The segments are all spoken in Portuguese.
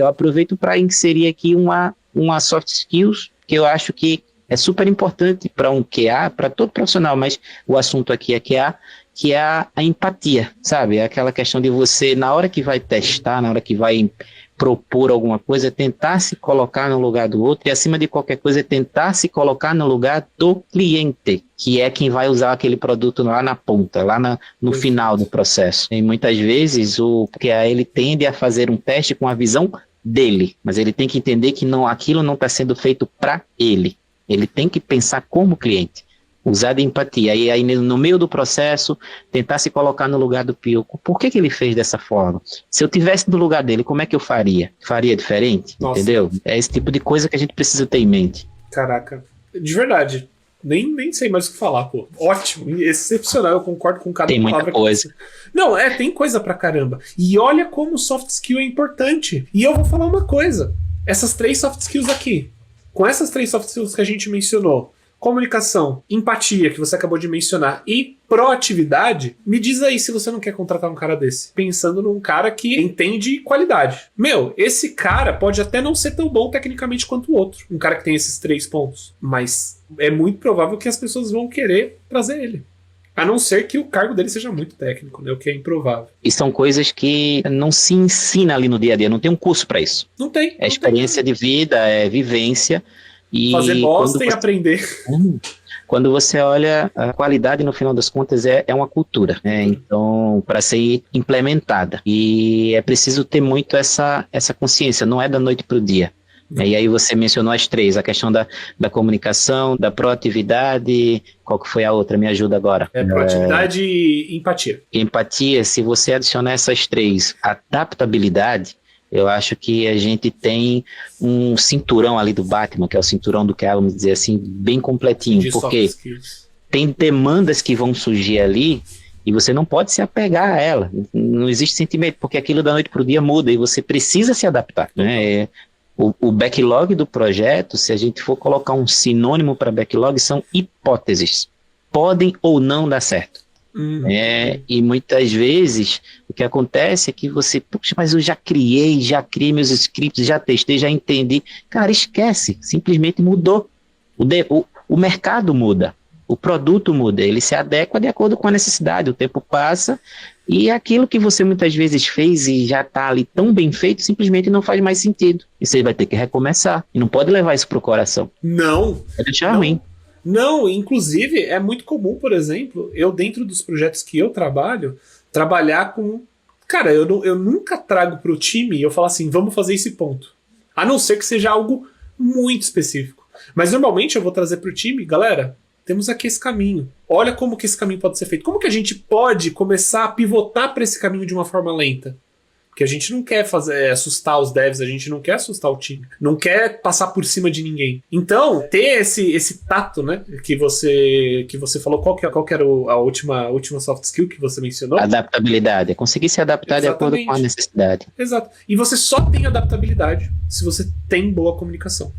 Eu aproveito para inserir aqui uma soft skills que eu acho que é super importante para um QA, para todo profissional, mas o assunto aqui é QA, que é a empatia, sabe? É aquela questão de você, na hora que vai testar, na hora que vai propor alguma coisa, tentar se colocar no lugar do outro e, acima de qualquer coisa, tentar se colocar no lugar do cliente, que é quem vai usar aquele produto lá na ponta, no final do processo. E muitas vezes o QA ele tende a fazer um teste com a visão dele, mas ele tem que entender que aquilo não está sendo feito para ele. Ele tem que pensar como cliente, usar de empatia. E aí, no meio do processo, tentar se colocar no lugar do Pioco. Por que ele fez dessa forma? Se eu tivesse no lugar dele, como é que eu faria? Faria diferente? Nossa. Entendeu? É esse tipo de coisa que a gente precisa ter em mente. Caraca, de verdade. Nem sei mais o que falar, pô. Ótimo, excepcional, eu concordo com cada palavra. Tem muita coisa. Não, tem coisa pra caramba. E olha como soft skill é importante. E eu vou falar uma coisa. Essas 3 soft skills aqui, com essas 3 soft skills que a gente mencionou, comunicação, empatia, que você acabou de mencionar, e proatividade, me diz aí se você não quer contratar um cara desse. Pensando num cara que entende qualidade. Esse cara pode até não ser tão bom tecnicamente quanto o outro. Um cara que tem esses 3 pontos. Mas é muito provável que as pessoas vão querer trazer ele. A não ser que o cargo dele seja muito técnico, né? O que é improvável. E são coisas que não se ensina ali no dia a dia, não tem um curso para isso. Não tem. É experiência de vida, é vivência. E fazer bosta e aprender. Quando você olha, a qualidade, no final das contas, é uma cultura, né? Então, para ser implementada. E é preciso ter muito essa consciência, não é da noite para o dia. E aí você mencionou as 3, a questão da comunicação, da proatividade, qual que foi a outra? Me ajuda agora. Proatividade e empatia. Empatia, se você adicionar essas 3, adaptabilidade, eu acho que a gente tem um cinturão ali do Batman, que é o cinturão do que vamos dizer assim, bem completinho, porque tem demandas que vão surgir ali e você não pode se apegar a ela, não existe sentimento, porque aquilo da noite para o dia muda e você precisa se adaptar, né? O backlog do projeto, se a gente for colocar um sinônimo para backlog, são hipóteses, podem ou não dar certo. E muitas vezes o que acontece é que você, puxa, mas eu já criei meus scripts, já testei, já entendi. Cara, esquece, simplesmente mudou. O mercado muda, o produto muda, ele se adequa de acordo com a necessidade, o tempo passa e aquilo que você muitas vezes fez e já está ali tão bem feito, simplesmente não faz mais sentido. E você vai ter que recomeçar. E não pode levar isso pro coração. Não. É deixar ruim. Não, inclusive é muito comum, por exemplo, eu dentro dos projetos que eu trabalho, trabalhar com... Cara, eu nunca trago pro time e eu falo assim, vamos fazer esse ponto. A não ser que seja algo muito específico. Mas normalmente eu vou trazer pro time, galera, temos aqui esse caminho. Olha como que esse caminho pode ser feito. Como que a gente pode começar a pivotar para esse caminho de uma forma lenta? Porque a gente não quer assustar os devs, a gente não quer assustar o time. Não quer passar por cima de ninguém. Então, ter esse tato, né? Que você falou, qual que era a última soft skill que você mencionou? Adaptabilidade. É conseguir se adaptar. Exatamente. De acordo com a necessidade. Exato. E você só tem adaptabilidade se você tem boa comunicação.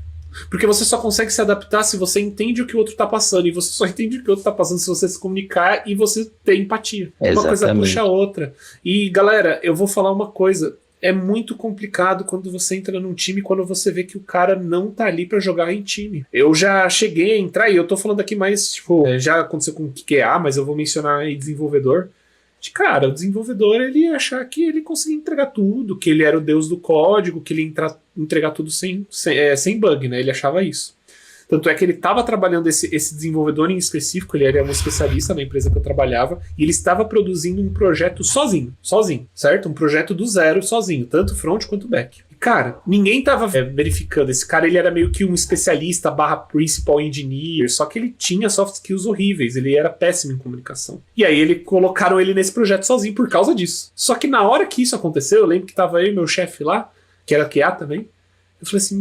Porque você só consegue se adaptar se você entende o que o outro tá passando. E você só entende o que o outro tá passando se você se comunicar e você ter empatia. Exatamente. Uma coisa puxa a outra. E, galera, eu vou falar uma coisa. É muito complicado quando você entra num time, quando você vê que o cara não tá ali pra jogar em time. Eu já cheguei a entrar, e eu tô falando aqui mais, tipo, já aconteceu com o QA, mas eu vou mencionar aí desenvolvedor. Cara, o desenvolvedor, ele ia achar que ele conseguia entregar tudo, que ele era o deus do código, que ele ia entregar tudo sem bug, né? Ele achava isso. Tanto é que ele estava trabalhando esse desenvolvedor em específico, ele era um especialista na empresa que eu trabalhava, e ele estava produzindo um projeto sozinho, certo? Um projeto do zero, sozinho, tanto front quanto back. Cara, ninguém tava verificando. Esse cara, ele era meio que um especialista / principal engineer, só que ele tinha soft skills horríveis, ele era péssimo em comunicação. E aí colocaram ele nesse projeto sozinho por causa disso. Só que na hora que isso aconteceu, eu lembro que tava eu e meu chefe lá, que era QA também, eu falei assim,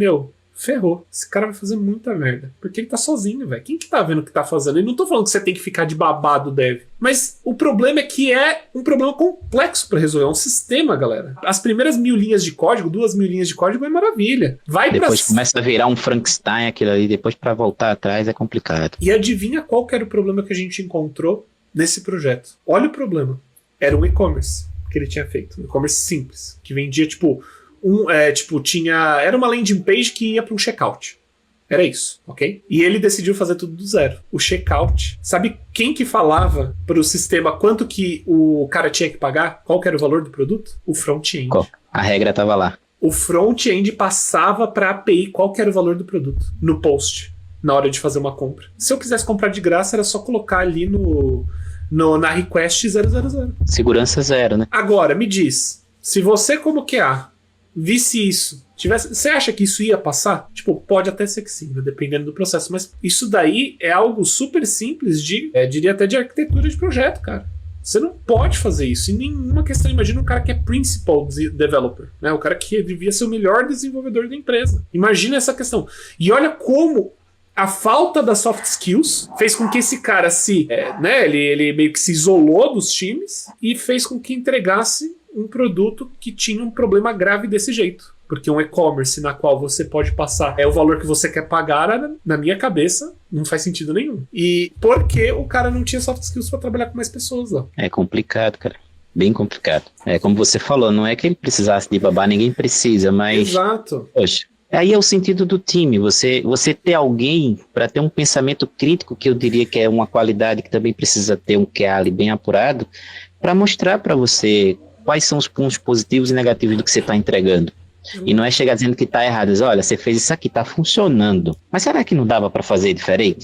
ferrou, esse cara vai fazer muita merda, porque ele tá sozinho, velho. Quem que tá vendo o que tá fazendo? E não tô falando que você tem que ficar de babado, dev. Mas o problema é que é um problema complexo pra resolver, é um sistema, galera. As primeiras 1000 linhas de código, 2000 linhas de código é maravilha. Depois começa a virar um Frankenstein aquilo ali, depois pra voltar atrás é complicado. E adivinha qual que era o problema que a gente encontrou nesse projeto? Olha o problema. Era um e-commerce que ele tinha feito, um e-commerce simples, que vendia, tipo, Era uma landing page que ia para um checkout. Era isso, ok? E ele decidiu fazer tudo do zero. O checkout. Sabe quem que falava para o sistema quanto que o cara tinha que pagar? Qual que era o valor do produto? O front-end. A regra estava lá. O front-end passava para a API qual que era o valor do produto no post, na hora de fazer uma compra. Se eu quisesse comprar de graça, era só colocar ali na request 000. Segurança zero, né? Agora, me diz, se você como QA visse isso, você acha que isso ia passar? Tipo, pode até ser que sim, né, dependendo do processo, mas isso daí é algo super simples diria até de arquitetura de projeto, cara. Você não pode fazer isso em nenhuma questão. Imagina um cara que é principal developer, né? O cara que devia ser o melhor desenvolvedor da empresa. Imagina essa questão. E olha como a falta das soft skills fez com que esse cara ele meio que se isolou dos times e fez com que entregasse um produto que tinha um problema grave desse jeito. Porque um e-commerce na qual você pode passar o valor que você quer pagar, na minha cabeça, não faz sentido nenhum. E porque o cara não tinha soft skills para trabalhar com mais pessoas lá. É complicado, cara. Bem complicado. É como você falou, não é que ele precisasse de babá, ninguém precisa, mas... Exato. Poxa, aí é o sentido do time. Você ter alguém para ter um pensamento crítico, que eu diria que é uma qualidade que também precisa ter um QA ali bem apurado, para mostrar para você quais são os pontos positivos e negativos do que você está entregando. E não é chegar dizendo que está errado. Olha, você fez isso aqui, está funcionando. Mas será que não dava para fazer diferente?